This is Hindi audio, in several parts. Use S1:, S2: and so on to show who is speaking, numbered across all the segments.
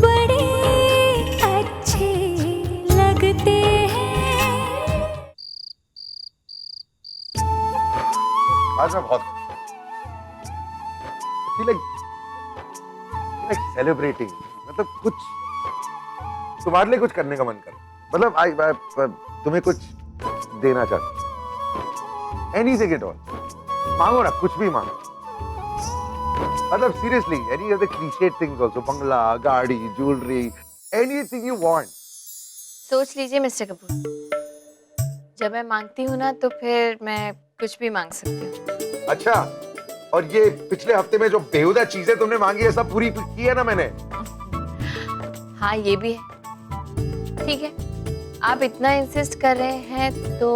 S1: बड़े अच्छे लगते हैं।
S2: आज मैं बहुत सेलिब्रेटिंग, मतलब कुछ तुम्हारे लिए कुछ करने का मन कर, मतलब आई तुम्हें कुछ देना चाहता, एनीथिंग एट ऑल। मांगो ना, कुछ भी मांगो, मतलब seriously, any of the clichéd things also, बंगला, गाड़ी, ज्वेलरी, एनीथिंग यू वांट।
S3: सोच लीजिए मिस्टर कपूर, जब मैं मांगती हूँ ना तो फिर मैं कुछ भी मांग सकती हूँ।
S2: अच्छा, और ये पिछले हफ्ते में जो बेहुदा चीजें तुमने मांगी है सब पूरी की है ना मैंने?
S3: हाँ ये भी है, ठीक है, आप इतना इंसिस्ट कर रहे हैं तो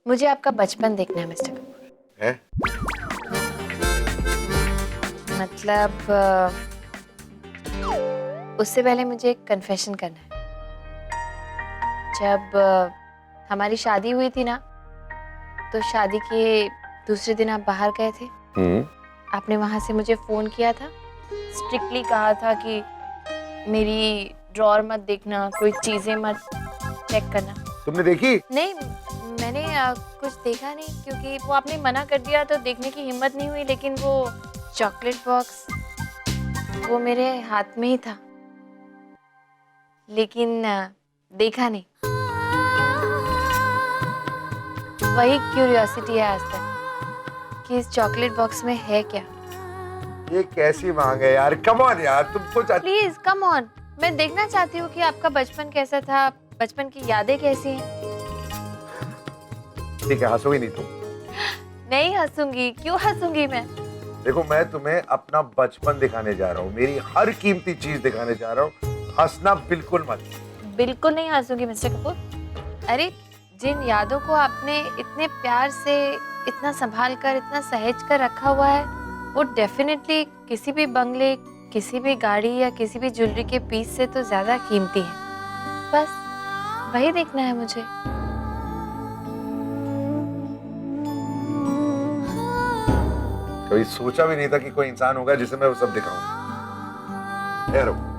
S3: मुझे आपका बचपन देखना है मिस्टर कपूर।
S2: है?
S3: मतलब उससे पहले मुझे एक कन्फेशन करना है। जब हमारी शादी हुई थी ना, तो शादी के दूसरे दिन आप बाहर गए थे। आपने वहां से मुझे फोन किया था, स्ट्रिक्टली कहा था कि मेरी ड्रॉअर मत देखना, कोई चीजें मत चेक करना।
S2: तुमने देखी?
S3: नहीं, मैंने कुछ देखा नहीं, क्योंकि वो आपने मना कर दिया तो देखने की हिम्मत नहीं हुई, लेकिन वो चॉकलेट बॉक्स वो मेरे हाथ में ही था, लेकिन देखा नहीं। वही क्यूरियोसिटी है आज तक कि इस चॉकलेट बॉक्स में है क्या।
S2: ये कैसी मांग है यार, कम ऑन यार, तुम कुछ
S3: प्लीज कम ऑन, मैं देखना चाहती हूँ कि आपका बचपन कैसा था, बचपन की यादें कैसी हैं।
S2: ठीक है, हंसोगी नहीं तुम?
S3: नहीं हंसूंगी, क्यों हंसूंगी मैं?
S2: देखो, मैं तुम्हें अपना बचपन दिखाने जा रहा हूँ, मेरी हर कीमती चीज दिखाने जा रहा हूँ, हंसना बिल्कुल मत।
S3: बिल्कुल नहीं हंसूंगी मिस्टर कपूर। अरे जिन यादों को आपने इतने प्यार से, इतना संभाल कर, इतना सहेज कर रखा हुआ है, वो डेफिनेटली किसी भी बंगले, किसी भी गाड़ी या किसी भी ज्वेलरी के पीस से तो ज्यादा कीमती है। बस वही देखना है मुझे।
S2: कभी सोचा भी नहीं था कि कोई इंसान होगा जिसे मैं वो सब दिखाऊं। यार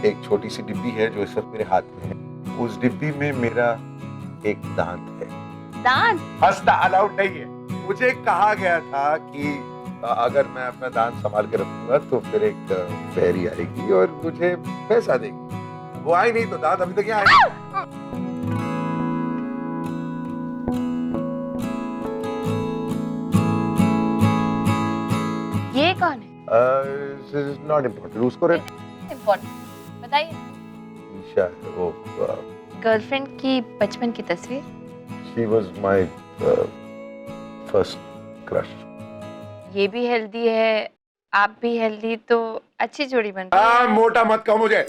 S2: एक छोटी सी डिब्बी है जो इस वक्त मेरे हाथ में है, उस डिब्बी में मेरा एक दांत है।
S3: दांत?
S2: हंसना अलाउड नहीं है। मुझे कहा गया था कि अगर मैं अपना दांत संभाल के रखूंगा तो फिर एक फेरी आएगी और मुझे पैसा देगी। वो आई नहीं तो दांत अभी तक यहाँ आए।
S3: ये कौन है?
S2: नॉट इम्पोर्टेंट, उसको
S3: इम्पोर्टेंट बताइए।
S2: ईशा है वो।
S3: गर्लफ्रेंड की बचपन की तस्वीर।
S2: She was my first crush.
S3: ये भी हेल्दी है, आप भी हेल्दी, तो अच्छी जोड़ी बन रही है।
S2: मोटा मत कहो मुझे।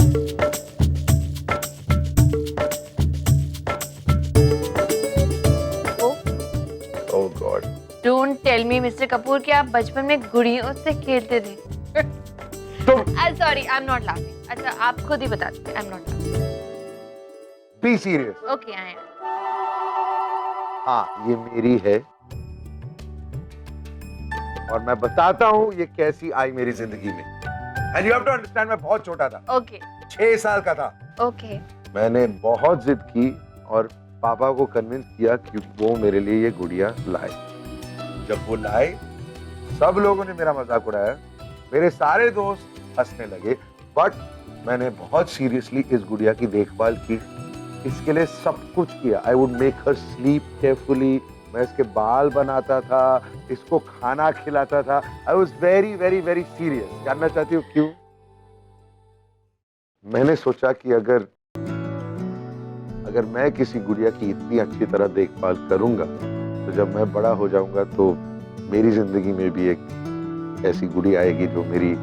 S2: Oh God.
S3: Don't tell me mister Kapoor कि आप बचपन में गुड़ियों से खेलते थे। Sorry, I am not laughing. अच्छा आप खुद ही बता दीजिए, I am not laughing.
S2: Be serious.
S3: Okay I am.
S2: हाँ, ये मेरी है और मैं बताता हूँ ये कैसी आई मेरी जिंदगी में। And you have to understand, मैं बहुत छोटा था।
S3: ओके
S2: 6 साल का था।
S3: ओके।
S2: मैंने बहुत जिद की और पापा को कन्विंस किया कि वो मेरे लिए ये गुड़िया लाए। जब वो लाए, सब लोगों ने मेरा मजाक उड़ाया, मेरे सारे दोस्त हंसने लगे, बट मैंने बहुत सीरियसली इस गुड़िया की देखभाल की, इसके लिए सब कुछ किया। I would make her sleep carefully, मैं इसके बाल बनाता था, इसको खाना खिलाता था। I was very very very serious. जानना चाहती हूँ क्यों? मैंने सोचा कि अगर मैं किसी गुड़िया की इतनी अच्छी तरह देखभाल करूंगा तो जब मैं बड़ा हो जाऊंगा तो मेरी जिंदगी में भी एक ऐसी गुड़िया आएगी जो मेरी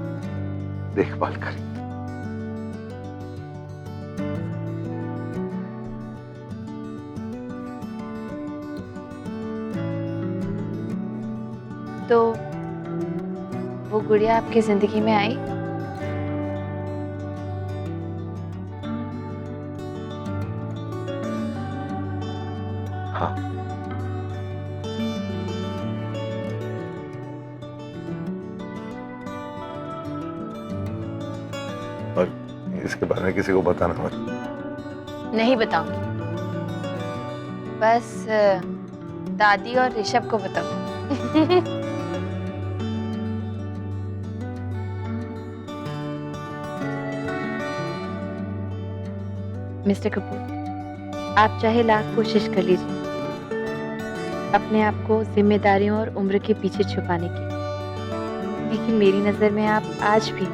S2: देखभाल करे।
S3: तो वो गुड़िया आपकी जिंदगी में आई?
S2: हाँ, और इसके बारे में किसी को बताना मत।
S3: नहीं बताऊंगी, बस दादी और ऋषभ को बताऊंगी। मिस्टर कपूर, आप चाहे लाख कोशिश कर लीजिए अपने आप को जिम्मेदारियों और उम्र के पीछे छुपाने की, लेकिन मेरी नजर में आप आज भी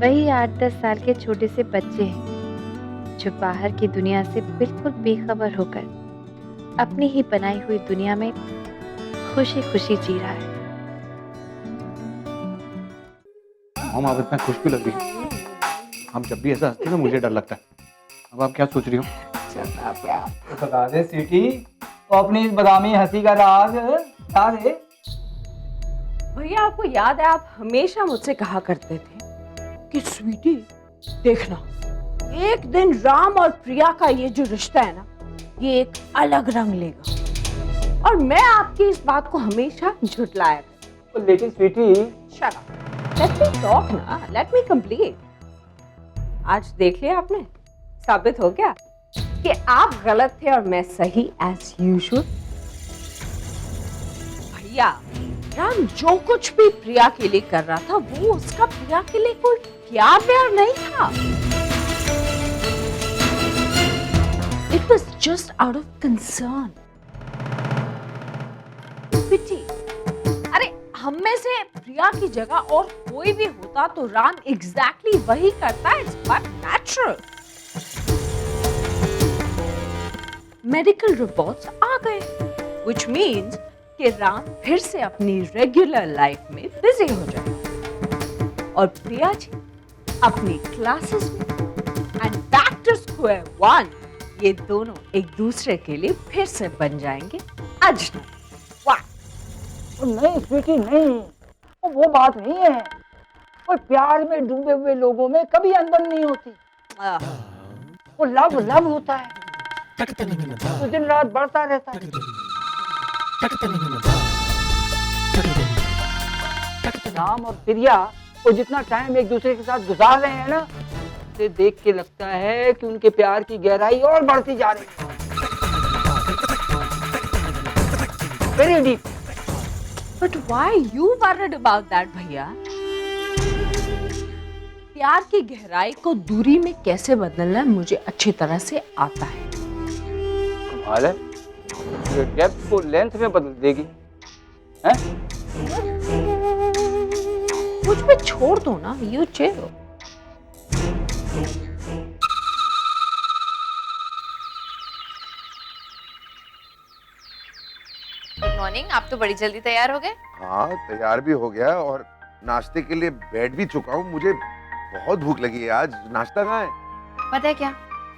S3: वही 8-10 साल के छोटे से बच्चे हैं जो बाहर की दुनिया से बिल्कुल बेखबर होकर अपनी ही बनाई हुई दुनिया में खुशी खुशी जी रहा है।
S4: हम आप इतना खुश क्यों लग रही हो? हम जब भी ऐसा हंसते हैं ना मुझे डर लगता है। अब आप क्या सोच रही हो?
S5: तो बता दे स्वीटी, तो अपनी इस बदामी हंसी का राज बता दे।
S6: भैया आपको याद है आप हमेशा मुझसे कहा करते थे कि स्वीटी देखना, एक दिन राम और प्रिया का ये जो रिश्ता है ना, ये एक अलग रंग लेगा। और मैं आपकी इस बात को हमेशा झुटलाया था।
S5: तो लेकिन sweetie,
S6: shut up, let me talk ना, लेट मी कंप्लीट। आज देख लिया आपने, साबित हो गया कि आप गलत थे और मैं सही एज यूजुअल। भैया राम जो कुछ भी प्रिया के लिए कर रहा था वो उसका प्रिया के लिए कोई प्यार नहीं था। It was just out of concern. अरे हम में से प्रिया की जगह और कोई भी होता तो राम एग्जैक्टली वही करता। It's but natural. Medical reports आ गए, which means कि राम फिर से अपनी रेगुलर लाइफ में बिजी हो जाए और प्रिया जी अपनी क्लासेस में, and back to square one, ये दोनों एक दूसरे के लिए फिर से बन जाएंगे अजनबी। वाह!
S5: नहीं स्वीटी नहीं, वो बात नहीं है। कोई प्यार में डूबे हुए लोगों में कभी अनबन नहीं होती। वो लव होता है, तो दिन रात बढ़ता रहता है। राम और प्रिया वो जितना टाइम एक दूसरे के साथ गुजार रहे हैं ना, उसे देख के लगता है कि उनके प्यार की गहराई और बढ़ती जा रही है। Very deep.
S6: But why you worried about that, भैया? प्यार की गहराई को दूरी में कैसे बदलना मुझे अच्छी तरह से आता है।
S5: कमाल है, ये डेप्थ को लेंथ में बदल देगी, हैं?
S6: मुझ पे छोड़ दो ना, you chill।
S3: गुड मॉर्निंग, आप तो बड़ी जल्दी तैयार हो गए।
S2: हाँ, तैयार भी हो गया और नाश्ते के लिए बैठ भी चुका हूँ। मुझे बहुत भूख लगी है आज। नाश्ता कहाँ है?
S3: पता है क्या,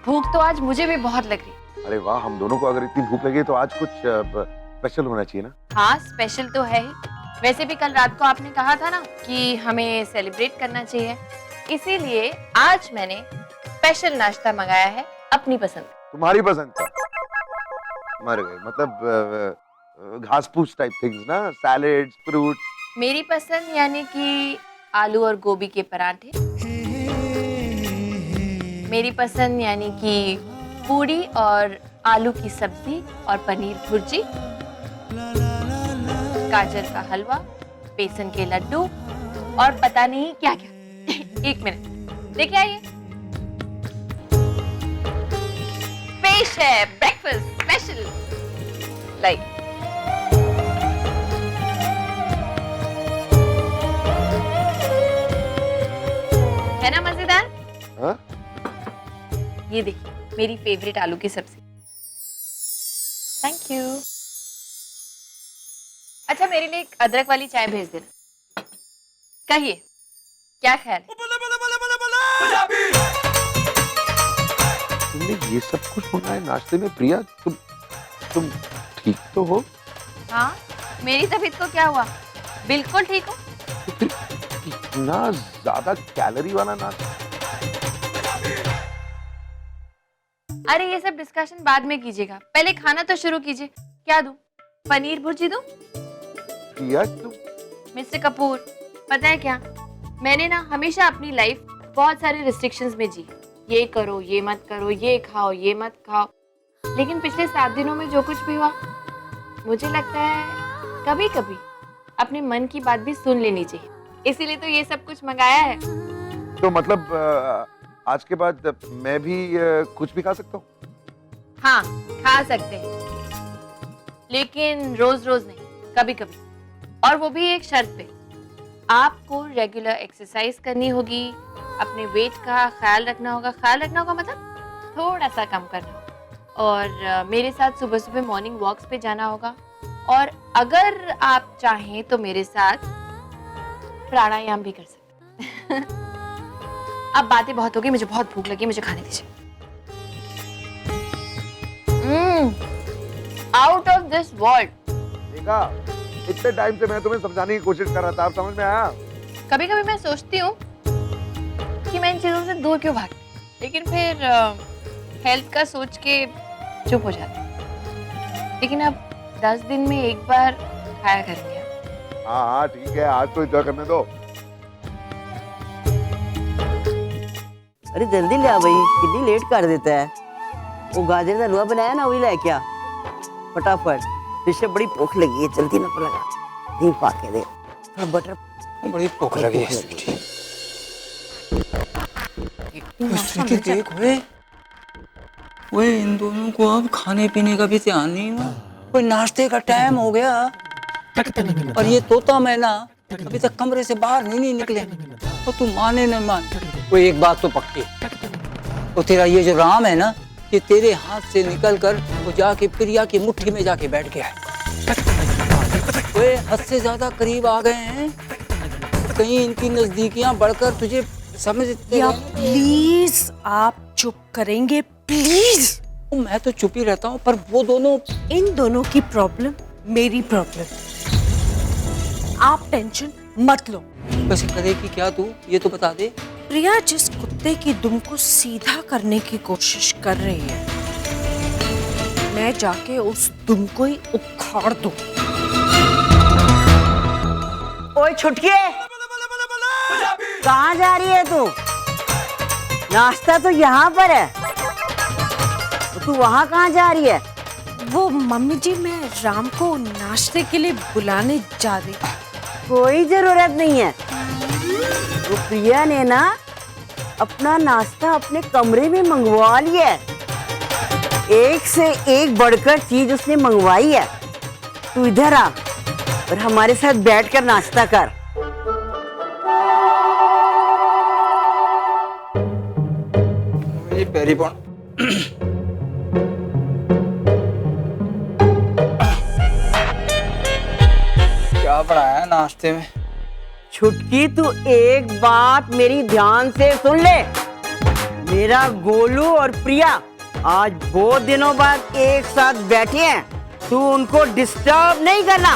S3: भूख तो आज मुझे भी बहुत लग रही।
S2: अरे वाह, हम दोनों को अगर इतनी भूख लगी है तो आज कुछ स्पेशल होना चाहिए ना।
S3: हाँ, स्पेशल तो है ही। वैसे भी कल रात को आपने कहा था ना कि हमें सेलिब्रेट करना चाहिए, इसीलिए आज मैंने स्पेशल नाश्ता मंगाया है अपनी पसंद।
S2: तुम्हारी पसंद का? मर गए, मतलब घास फूस टाइप थिंग्स ना, सैलेड्स, फ्रूट।
S3: मेरी पसंद यानी कि आलू और गोभी के पराठे। मेरी पसंद यानी कि पूड़ी और आलू की सब्जी और पनीर भुर्जी, गाजर का हलवा, बेसन के लड्डू और पता नहीं क्या क्या। एक मिनट, लेके आइए। पेश है ब्रेकफास्ट स्पेशल। लाइक है ना मजेदार?
S2: हाँ?
S3: ये देखिए मेरी फेवरेट आलू की सब्जी। Thank you. अच्छा मेरे लिए एक अदरक वाली चाय भेज देना। कहिए क्या ख्याल है?
S2: तुमने ये सब कुछ मंगाया नाश्ते में? प्रिया तुम ठीक तो हो?
S3: हाँ मेरी तबीयत को क्या हुआ? बिल्कुल ठीक हो।
S2: तो फिर इतना ज्यादा कैलोरी वाला नाश्ता?
S3: अरे ये सब डिस्कशन बाद में कीजिएगा, पहले खाना तो शुरू कीजिए। क्या दूं? पनीर भुर्जी दूं?
S2: प्रिया तुम
S3: मिस्टर कपूर पता है क्या, मैंने ना हमेशा अपनी लाइफ बहुत सारे रिस्ट्रिक्शंस में जी। ये करो, ये मत करो, ये खाओ, ये मत खाओ। लेकिन पिछले 7 दिनों में जो कुछ भी हुआ, मुझे लगता है कभी कभी अपने मन की बात भी सुन लेनी चाहिए। इसीलिए तो ये सब कुछ मंगाया है।
S2: तो मतलब आज के बाद मैं भी कुछ भी खा सकता हूँ?
S3: हाँ खा सकते हैं, लेकिन रोज रोज नहीं, कभी कभी। और वो भी एक शर्त पे, आपको रेगुलर एक्सरसाइज करनी होगी, अपने वेट का ख्याल रखना होगा। ख्याल रखना होगा मतलब थोड़ा सा कम करना होगा, और मेरे साथ सुबह सुबह मॉर्निंग वॉक्स पे जाना होगा। और अगर आप चाहें तो मेरे साथ प्राणायाम भी कर सकते हैं। अब बातें बहुत हो गई, मुझे बहुत भूख लगी, मुझे खाने दीजिए। Out of this world.
S2: देखा, इतने टाइम से मैं तुम्हें समझाने की कोशिश कर रहा था, अब समझ में आया?
S3: कभी कभी मैं सोचती हूँ कि मैं इन चीजों से दूर क्यों भागती, लेकिन फिर हेल्थ का सोच के चुप हो जाती। लेकिन अब 10 दिन में एक बार खाया करेंगे।
S2: हाँ हाँ ठीक है, आज तो एंजॉय करने दो।
S7: अरे जल्दी ले आ भाई, कितनी लेट कर देता है। वो गाजर का हलवा बनाया ना, वही ले क्या फटाफट। पीछे बड़ी भूख लगी है, जल्दी ना लगा घी पा के दे और बटर।
S8: बड़ी भूख लगी है स्वीटी। स्वीटी देख ओए इन दोनों को अब खाने पीने का भी ध्यान नहीं हुआ। कोई नाश्ते का टाइम हो गया और ये तोता मैना अभी तक कमरे से बाहर नहीं निकले। और तू माने न मान, वो एक बात तो पक्की, वो तेरा ये जो राम है ना, ये तेरे हाथ से निकल कर वो जाके प्रिया की मुट्ठी में जाके बैठ गया है। वे हद से ज्यादा करीब आ गए हैं, कहीं इनकी नजदीकियां बढ़कर तुझे समझते।
S6: या प्लीज आप चुप करेंगे प्लीज।
S8: मैं तो चुप ही रहता हूँ, पर वो दोनों,
S6: इन दोनों की प्रॉब्लम मेरी प्रॉब्लम, आप टेंशन मत लो।
S8: वैसे करेगी क्या तू, ये तो बता दे।
S6: प्रिया जिस कुत्ते की दुम को सीधा करने की कोशिश कर रही है, मैं जाके उस दुम को ही उखाड़ दूं।
S7: ओए छुटके, कहाँ जा रही है तू? नाश्ता तो यहाँ पर है, तो तू वहाँ कहाँ जा रही है?
S6: वो मम्मी जी, मैं राम को नाश्ते के लिए बुलाने जा रही।
S7: कोई जरूरत नहीं है। वो प्रिया ने ना अपना नाश्ता अपने कमरे में मंगवा लिया है। एक से एक बढ़कर चीज उसने मंगवाई है। तू इधर आ और हमारे साथ बैठकर नाश्ता कर।
S8: मेरी पैरी पौन। क्या बनाया है नाश्ते में?
S7: छुटकी, तू एक बात मेरी ध्यान से सुन ले। मेरा गोलू और प्रिया आज बहुत दिनों बाद एक साथ बैठे हैं, तू उनको डिस्टर्ब नहीं करना,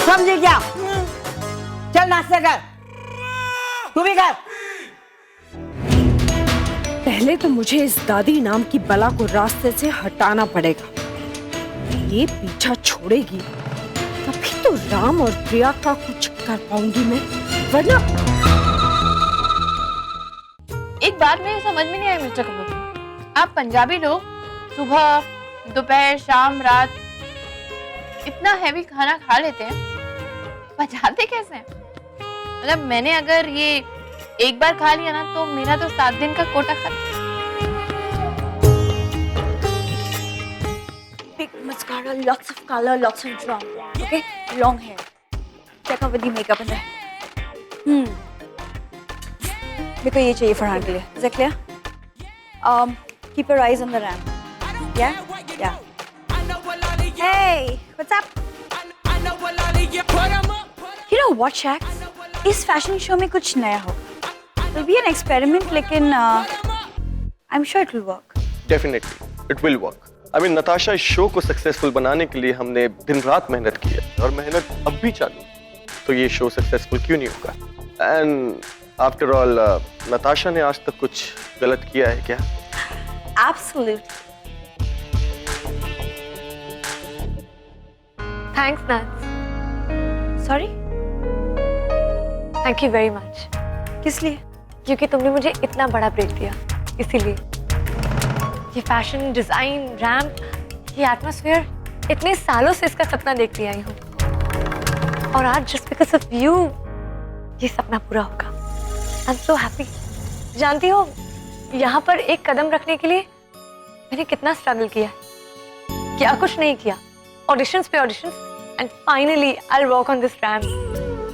S7: समझे क्या? चल नाश्ता कर, तू भी कर।
S6: पहले तो मुझे इस दादी नाम की बला को रास्ते से हटाना पड़ेगा। ये पीछा छोड़ेगी तभी तो राम और प्रिया का कुछ कर पाऊंगी मैं, वरना।
S3: एक बात मेरे समझ में नहीं आई मिस्टर कपूर, आप पंजाबी लोग सुबह, दोपहर, शाम, रात इतना हैवी खाना खा लेते हैं, पचाते कैसे हैं? मतलब मैंने अगर ये एक बार खा लिया ना, तो मेरा तो 7 दिन का कोटा खत्म।
S9: Big mascara, lots of color, lots of drama. Okay, long hair. Check out with the makeup in there. मेरे को ये चाहिए फरहान के लिए. Is that clear? Keep your eyes on the ramp. Yeah? Yeah. Hey, what's up? You know what, Shaq? इस फैशन शो में कुछ नया होगा. It'll be an experiment, लेकिन I'm sure it will work.
S10: Definitely, it will work. I mean, Natasha इस शो को सक्सेसफुल बनाने के लिए हमने दिन रात मेहनत की है और मेहनत अब भी चालू. तो ये शो सक्सेसफुल क्यों नहीं होगा? And after all, नताशा ने आज तक कुछ गलत किया है क्या?
S9: Absolutely.
S3: Thanks nuts.
S9: Sorry?
S3: Thank you very much.
S9: किस लिए?
S3: क्योंकि तुमने मुझे इतना बड़ा ब्रेक दिया, इसीलिए. ये फैशन, डिजाइन, रैम्प, ये एटमॉस्फेयर, इतने सालों से इसका सपना देखती आई हूँ. और आज जस्ट बिकॉज ऑफ यू ये सपना पूरा होगा. I am so happy. जानती हो, यहाँ पर एक कदम रखने के लिए मैंने कितना स्ट्रगल किया है. क्या कुछ नहीं किया. ऑडिशंस पे auditions, and finally I will walk on this ramp.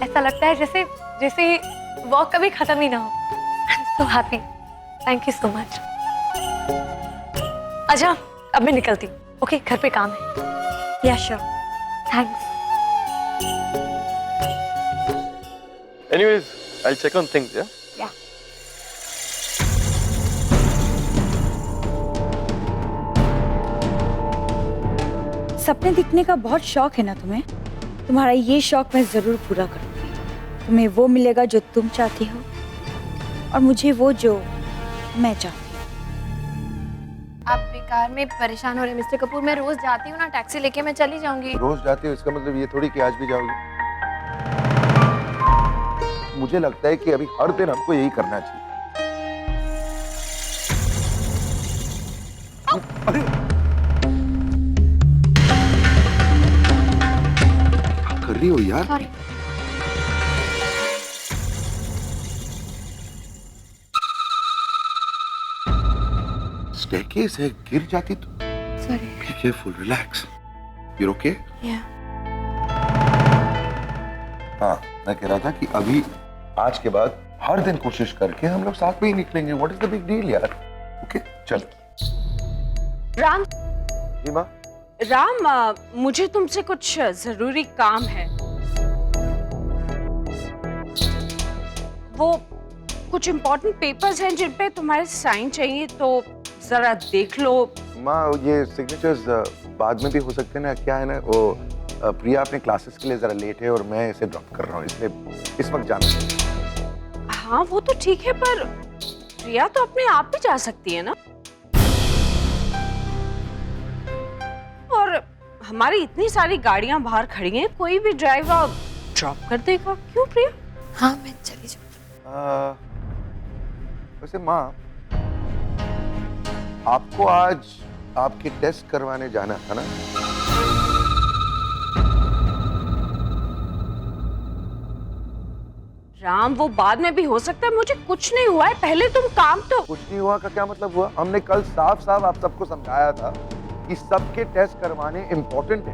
S3: ऐसा लगता है जैसे जैसे वॉक कभी खत्म ही ना हो. I am so happy. Thank you so much. अच्छा, अब मैं निकलती हूँ. ओके, घर पे काम है.
S9: Yeah, sure.
S3: Thanks.
S10: Anyways, I'll check on things, yeah?
S9: Yeah. सपने दिखने का बहुत शौक है ना तुम्हें? तुम्हारा ये शौक मैं जरूर पूरा करूंगी. तुम्हें वो मिलेगा जो तुम चाहती हो और मुझे वो जो मैं चाहती हूँ.
S3: आप बेकार में परेशान हो रहे मिस्टर कपूर. मैं रोज जाती हूँ ना टैक्सी लेके, मैं चली जाऊंगी.
S2: रोज जाते हो इसका मतलब ये थोड़ी कि आज भी जाओगी. मुझे लगता है कि अभी हर दिन हमको यही करना चाहिए. अरे क्या कर रही हो यार?
S3: सॉरी.
S2: स्टेयरकेस है, गिर जाती तो.
S3: Sorry.
S2: Be careful, relax. You okay?
S3: या.
S2: हाँ, मैं कह रहा था कि अभी आज के बाद हर दिन कोशिश करके हम लोग साथ में ही निकलेंगे. What is the big deal यार? ओके, चल.
S6: राम,
S2: जी माँ.
S6: राम, मुझे तुमसे कुछ जरूरी काम है. वो कुछ इम्पोर्टेंट पेपर्स हैं जिन पे तुम्हारे साइन चाहिए, तो जरा देख लो.
S2: माँ, ये सिग्नेचर्स बाद में भी हो सकते हैं ना. क्या है ना, वो प्रिया अपने क्लासेस के लिए जरा लेट है और मैं इसे ड्रॉप कर रहा हूँ, इसलिए इस वक्त जाना है.
S6: हाँ, वो तो ठीक है, पर प्रिया तो अपने आप भी जा सकती है ना. और हमारी इतनी सारी गाड़ियां बाहर खड़ी हैं, कोई भी ड्राइवर ड्रॉप कर देगा. क्यों प्रिया?
S3: हाँ, मैं चली जाऊँ.
S2: वैसे माँ, आपको आज आपके टेस्ट करवाने जाना था ना?
S6: राम, वो बाद में भी हो सकता है. मुझे कुछ नहीं हुआ है. पहले तुम काम तो.
S2: कुछ नहीं हुआ का क्या मतलब हुआ? हमने कल साफ साफ आप सबको समझाया था कि सबके टेस्ट करवाने इम्पोर्टेंट है.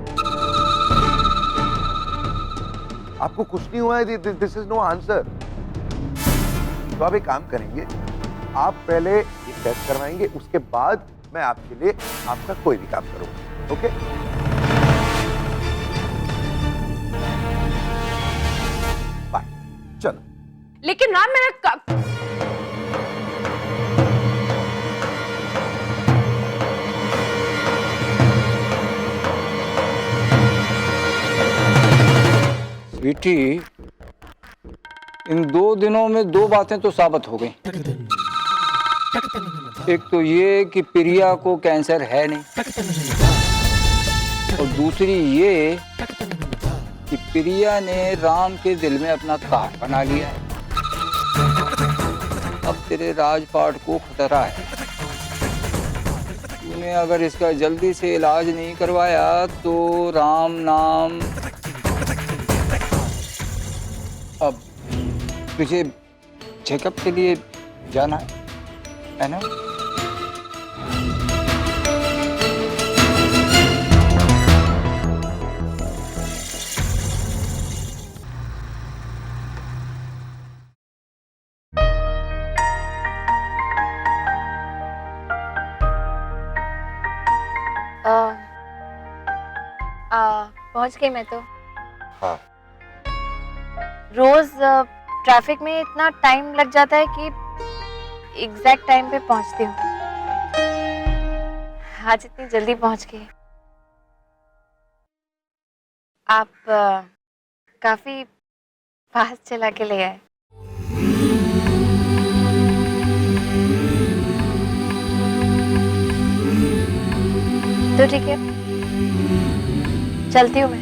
S2: आपको कुछ नहीं हुआ है. This is no answer. तो आप एक काम करेंगे, आप पहले ये टेस्ट करवाएंगे, उसके बाद मैं आपके लिए आपका कोई भी काम करूंगा. ओके? बाय. चलो.
S6: लेकिन राम, मेरा
S8: स्वीटी, इन 2 दिनों में 2 बातें तो साबित हो गई. एक तो ये कि प्रिया को कैंसर है नहीं, और दूसरी ये कि प्रिया ने राम के दिल में अपना ताज बना लिया है. अब तेरे राजपाट को खतरा है. तूने अगर इसका जल्दी से इलाज नहीं करवाया तो राम नाम. अब तुझे चेकअप के लिए जाना है ना?
S3: पहुंच गई मैं तो।
S2: हाँ।
S3: रोज ट्रैफिक में इतना टाइम लग जाता है कि एग्जैक्ट टाइम पे पहुंचती हूँ। आज इतनी जल्दी पहुंच गई। आप काफी फास्ट चला के ले आए। तो ठीक है, चलती हूँ मैं।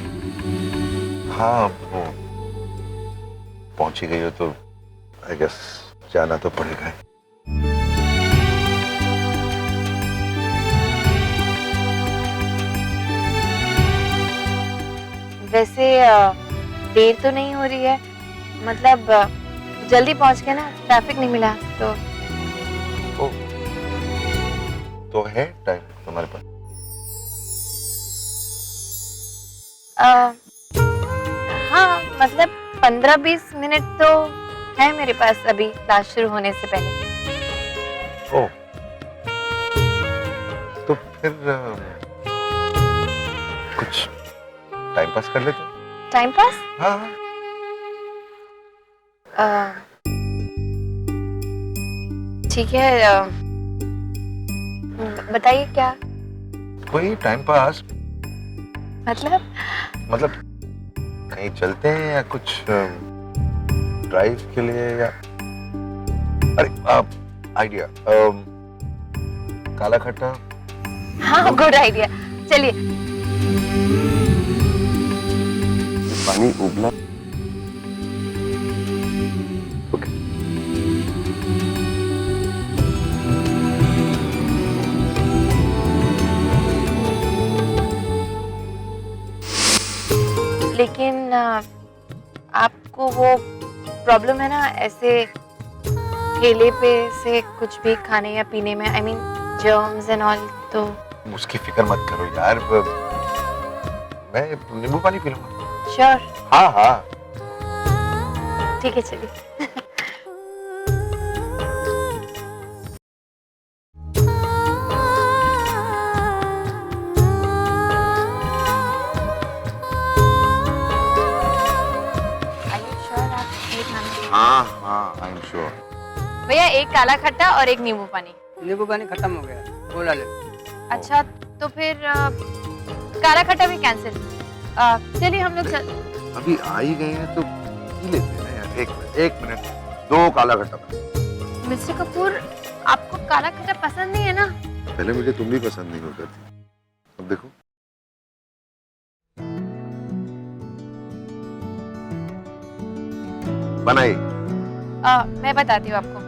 S2: हाँ, वो पहुंची गई हो तो आई गेस जाना तो पड़ेगा।
S3: वैसे देर तो नहीं हो रही है, मतलब जल्दी पहुंच के ना, ट्रैफिक नहीं मिला तो।
S2: तो है टाइम तुम्हारे पास?
S3: हाँ, मतलब 15-20 मिनट तो है मेरे पास अभी क्लास शुरू होने से पहले।
S2: ओह, तो फिर कुछ टाइम पास कर लेते हैं।
S3: Time pass?
S2: हाँ।
S3: ठीक है, बताइए क्या?
S2: कोई टाइम पास
S3: मतलब
S2: कहीं चलते हैं या कुछ ड्राइव के लिए, या अरे आइडिया, काला खट्टा।
S3: हाँ, गुड आइडिया, चलिए।
S2: पानी उबला। ओके।
S3: लेकिन आपको वो प्रॉब्लम है ना, ऐसे ठेले पे से कुछ भी खाने या पीने में, I mean germs and all, तो
S2: उसकी फिक्र मत करो यार, मैं नींबू पानी पी लूंगा।
S3: श्योर?
S2: हाँ हाँ,
S3: ठीक है, चलिए।
S2: हाँ हाँ, आई एम श्योर।
S3: भैया, एक काला खट्टा और एक नींबू पानी।
S8: नींबू पानी खत्म हो गया, वो ला ले।
S3: अच्छा, तो फिर काला खट्टा भी कैंसिल। चलिए हम लोग
S2: अभी आ ही गए हैं तो पी लेते हैं ना यार। एक मिनट, 2 काला खट्टा।
S3: मिस्टर कपूर, आपको काला खट्टा पसंद नहीं है ना?
S2: पहले मुझे तुम भी पसंद नहीं होता थी, अब देखो। बनाई।
S3: मैं बताती हूँ आपको।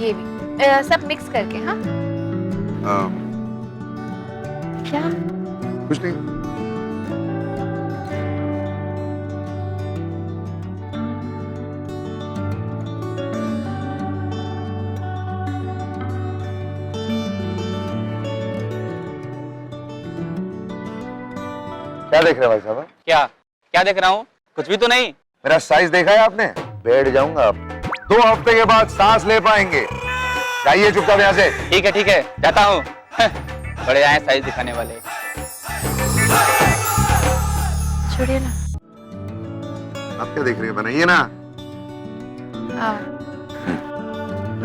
S3: ये भी सब मिक्स करके। हाँ, क्या?
S2: कुछ नहीं। क्या देख रहे हैं भाई साहब?
S8: क्या क्या देख रहा हूँ? कुछ भी तो नहीं।
S2: मेरा साइज देखा है आपने? बैठ जाऊंगा अब। 2 हफ्ते के बाद सांस ले पाएंगे। जाइए चुपचाप यहाँ से।
S8: ठीक है, जाता हूँ। बड़े आए साइज दिखाने वाले।
S3: छोड़िए ना।
S2: आप क्या देख रहे हैं? बनाइए ना।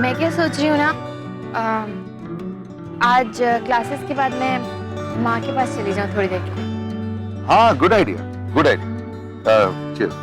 S3: मैं क्या सोच रही हूँ ना, आज क्लासेस के बाद मैं माँ के पास चली जाऊँ थोड़ी देर के लिए।
S2: हाँ, good idea, good idea. Cheers.